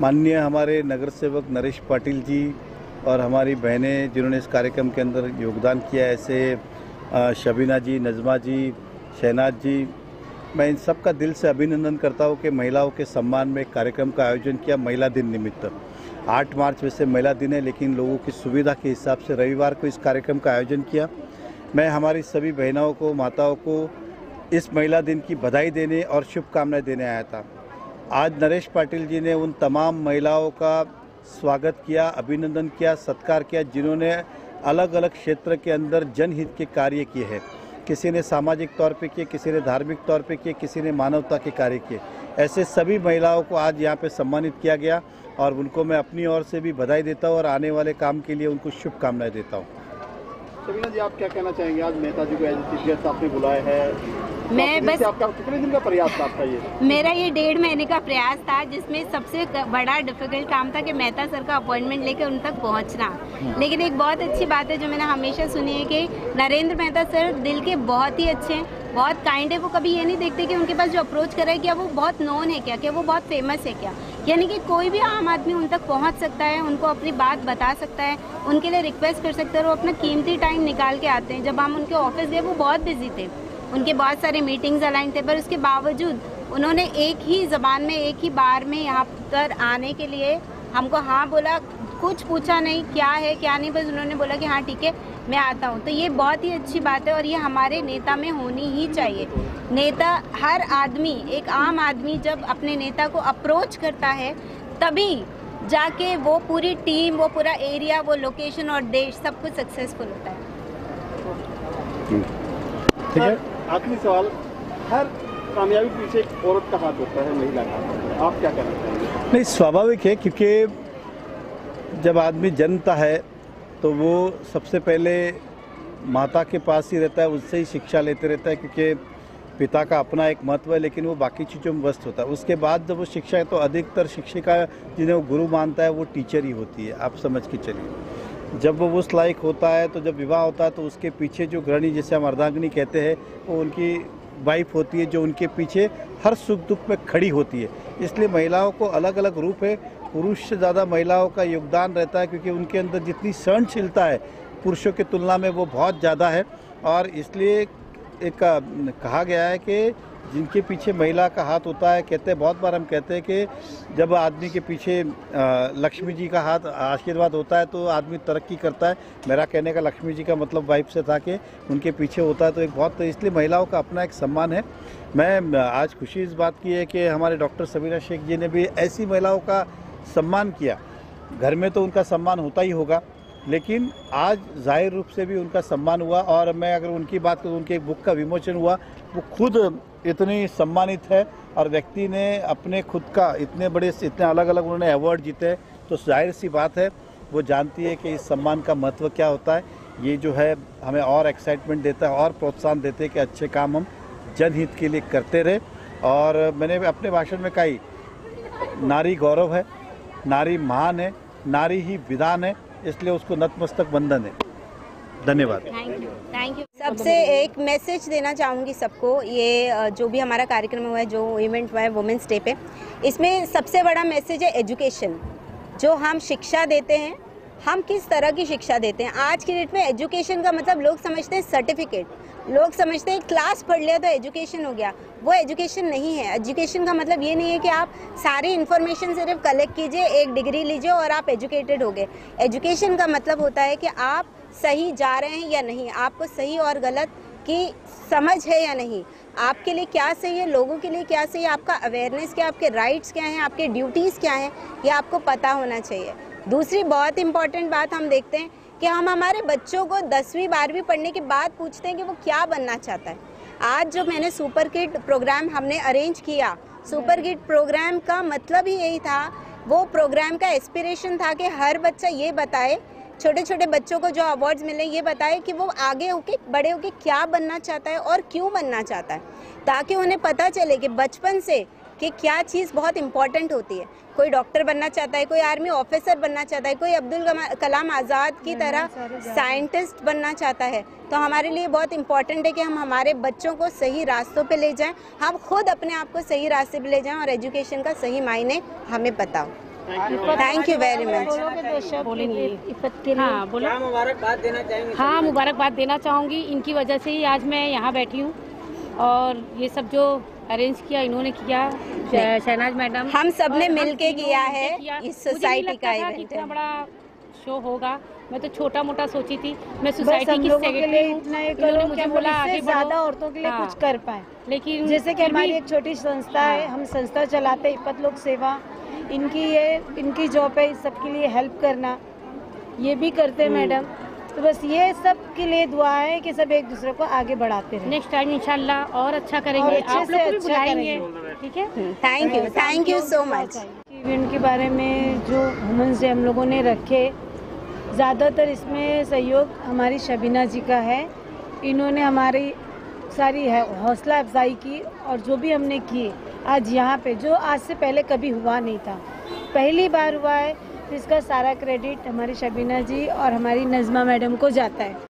माननीय हमारे नगर सेवक नरेश पाटिल जी और हमारी बहनें जिन्होंने इस कार्यक्रम के अंदर योगदान किया, ऐसे शबीना जी, नज़मा जी, शहनाज जी, मैं इन सब का दिल से अभिनंदन करता हूँ कि महिलाओं के सम्मान में एक कार्यक्रम का आयोजन किया महिला दिन निमित्त। 8 मार्च वैसे महिला दिन है, लेकिन लोगों की सुविधा के हिसाब से रविवार को इस कार्यक्रम का आयोजन किया। मैं हमारी सभी बहनों को, माताओं को इस महिला दिन की बधाई देने और शुभकामनाएं देने आया था। आज नरेश पाटिल जी ने उन तमाम महिलाओं का स्वागत किया, अभिनंदन किया, सत्कार किया, जिन्होंने अलग अलग क्षेत्र के अंदर जनहित के कार्य किए हैं। किसी ने सामाजिक तौर पे किए, किसी ने धार्मिक तौर पे किए, किसी ने मानवता के कार्य किए। ऐसे सभी महिलाओं को आज यहाँ पे सम्मानित किया गया और उनको मैं अपनी ओर से भी बधाई देता हूँ और आने वाले काम के लिए उनको शुभकामनाएं देता हूँ। शबीना जी, आप क्या कहना चाहेंगे? आज नेताजी को एज चीफ गेस्ट आपने बुलाया है, मैं बस आपका कितने दिन का प्रयास था आपका ये? मेरा ये 1.5 महीने का प्रयास था, जिसमें सबसे बड़ा डिफिकल्ट काम था कि मेहता सर का अपॉइंटमेंट लेकर उन तक पहुंचना। लेकिन एक बहुत अच्छी बात है जो मैंने हमेशा सुनी है कि नरेंद्र मेहता सर दिल के बहुत ही अच्छे हैं, बहुत काइंड है। वो कभी ये नहीं देखते कि उनके पास जो अप्रोच कर रहा है क्या वो बहुत नोन है, क्या वो बहुत फेमस है क्या, यानी कि कोई भी आम आदमी उन तक पहुंच सकता है, उनको अपनी बात बता सकता है, उनके लिए रिक्वेस्ट कर सकता है। वो अपना कीमती टाइम निकाल के आते हैं। जब हम उनके ऑफिस गए वो बहुत बिजी थे, उनके बहुत सारे मीटिंग्स अलाइन थे, पर उसके बावजूद उन्होंने एक ही ज़बान में एक ही बार में यहाँ पर आने के लिए हमको हाँ बोला, कुछ पूछा नहीं क्या है क्या नहीं, बस उन्होंने बोला कि हाँ ठीक है मैं आता हूँ। तो ये बहुत ही अच्छी बात है और ये हमारे नेता में होनी ही चाहिए। नेता, हर आदमी, एक आम आदमी जब अपने नेता को अप्रोच करता है तभी जाके वो पूरी टीम, वो पूरा एरिया, वो लोकेशन और देश सब कुछ सक्सेसफुल होता है। ठीक है, आखिरी सवाल, हर कामयाबी पीछे एक औरत का हाथ होता है, महिला का हाथ होता है, आप क्या कहना चाहेंगे? नहीं, स्वाभाविक है, क्योंकि जब आदमी जन्मता है तो वो सबसे पहले माता के पास ही रहता है, उससे ही शिक्षा लेते रहता है, क्योंकि पिता का अपना एक महत्व है, लेकिन वो बाकी चीज़ों में व्यस्त होता है। उसके बाद जब वो शिक्षा है तो अधिकतर शिक्षिका जिन्हें वो गुरु मानता है वो टीचर ही होती है, आप समझ के चलिए। जब वो उस लायक होता है तो जब विवाह होता है तो उसके पीछे जो गृहिणी, जिसे हम अर्धांगिनी कहते हैं, वो उनकी वाइफ होती है जो उनके पीछे हर सुख दुख में खड़ी होती है। इसलिए महिलाओं को अलग अलग रूप है, पुरुष से ज़्यादा महिलाओं का योगदान रहता है, क्योंकि उनके अंदर जितनी सहनशीलता है पुरुषों की तुलना में वो बहुत ज़्यादा है। और इसलिए एक कहा गया है कि जिनके पीछे महिला का हाथ होता है, कहते हैं, बहुत बार हम कहते हैं कि जब आदमी के पीछे लक्ष्मी जी का हाथ, आशीर्वाद होता है तो आदमी तरक्की करता है। मेरा कहने का लक्ष्मी जी का मतलब वाइफ से था कि उनके पीछे होता है तो एक बहुत, इसलिए महिलाओं का अपना एक सम्मान है। मैं आज खुशी इस बात की है कि हमारे डॉक्टर सबीना शेख जी ने भी ऐसी महिलाओं का सम्मान किया। घर में तो उनका सम्मान होता ही होगा, लेकिन आज जाहिर रूप से भी उनका सम्मान हुआ। और मैं अगर उनकी बात करूँ, उनके एक बुक का विमोचन हुआ, वो खुद इतनी सम्मानित है और व्यक्ति ने अपने खुद का इतने अलग अलग उन्होंने अवार्ड जीते, तो जाहिर सी बात है वो जानती है कि इस सम्मान का महत्व क्या होता है। ये जो है हमें और एक्साइटमेंट देता है और प्रोत्साहन देते हैं कि अच्छे काम हम जनहित के लिए करते रहे। और मैंने अपने भाषण में कही, नारी गौरव है, नारी महान है, नारी ही विधान है, इसलिए उसको नतमस्तक वंदन है। धन्यवाद। Thank you. सबसे एक मैसेज देना चाहूँगी सबको, ये जो भी हमारा कार्यक्रम हुआ है, जो इवेंट हुआ है वुमेंस डे पे, इसमें सबसे बड़ा मैसेज है एजुकेशन। जो हम शिक्षा देते हैं, हम किस तरह की शिक्षा देते हैं। आज की डेट में एजुकेशन का मतलब लोग समझते हैं सर्टिफिकेट, लोग समझते हैं क्लास पढ़ लिया तो एजुकेशन हो गया। वो एजुकेशन नहीं है। एजुकेशन का मतलब ये नहीं है कि आप सारी इन्फॉर्मेशन सिर्फ कलेक्ट कीजिए, एक डिग्री लीजिए और आप एजुकेटेड हो गए। एजुकेशन का मतलब होता है कि आप सही जा रहे हैं या नहीं, आपको सही और गलत की समझ है या नहीं, आपके लिए क्या सही है, लोगों के लिए क्या सही है, आपका अवेयरनेस क्या, आपके राइट्स क्या हैं, आपके ड्यूटीज़ क्या हैं, ये आपको पता होना चाहिए। दूसरी बहुत इंपॉर्टेंट बात हम देखते हैं कि हम हमारे बच्चों को 10वीं 12वीं पढ़ने के बाद पूछते हैं कि वो क्या बनना चाहता है। आज जो मैंने सुपर किड प्रोग्राम हमने अरेंज किया, सुपर किड प्रोग्राम का मतलब ही यही था, वो प्रोग्राम का एस्पिरेशन था कि हर बच्चा ये बताए, छोटे छोटे बच्चों को जो अवार्ड्स मिले ये बताए कि वो आगे होके बड़े होके क्या बनना चाहता है और क्यों बनना चाहता है, ताकि उन्हें पता चले कि बचपन से कि क्या चीज़ बहुत इंपॉर्टेंट होती है। कोई डॉक्टर बनना चाहता है, कोई आर्मी ऑफिसर बनना चाहता है, कोई अब्दुल कलाम आज़ाद की तरह साइंटिस्ट बनना चाहता है। तो हमारे लिए बहुत इंपॉर्टेंट है कि हम हमारे बच्चों को सही रास्तों पे ले जाएं, हम खुद अपने आप को सही रास्ते पे ले जाएं और एजुकेशन का सही मायने हमें पता हो। Thank you very much. बोलेंगे हाँ बोलो। क्या मुबारकबाद देना चाहेंगे? हाँ मुबारकबाद देना चाहूँगी, इनकी वजह से ही आज मैं यहाँ बैठी हूँ और ये सब जो अरेंज किया इन्होंने किया, शहनाज मैडम, हम सब ने मिलके किया है इस सोसाइटी का इवेंट। इतना बड़ा शो होगा, मैं तो छोटा मोटा सोची थी। मैं सोसाइटी की सेक्रेटरी हूँ, इन्होंने मुझे बोला आगे ज्यादा औरतों के लिए कुछ कर पाए, लेकिन जैसे कि हमारी एक छोटी संस्था है, हम संस्था चलाते हैं इपत लोक सेवा, इनकी जॉब है इस सब के लिए हेल्प करना, ये भी करते हैं मैडम। तो बस ये सब के लिए दुआ है कि सब एक दूसरे को आगे बढ़ाते रहें। नेक्स्ट टाइम इंशाल्लाह और अच्छा करेंगे, आप लोग को भी बुलाएंगे, ठीक है? Thank you so much. Event के बारे में जो वुमेन्स डे हम लोगों ने रखे, ज़्यादातर इसमें सहयोग हमारी शबीना जी का है। इन्होंने हमारी सारी हौसला अफजाई की और जो भी हमने किए आज यहाँ पे, जो आज से पहले कभी हुआ नहीं था, पहली बार हुआ है, तो इसका सारा क्रेडिट हमारी शबीना जी और हमारी नज़मा मैडम को जाता है।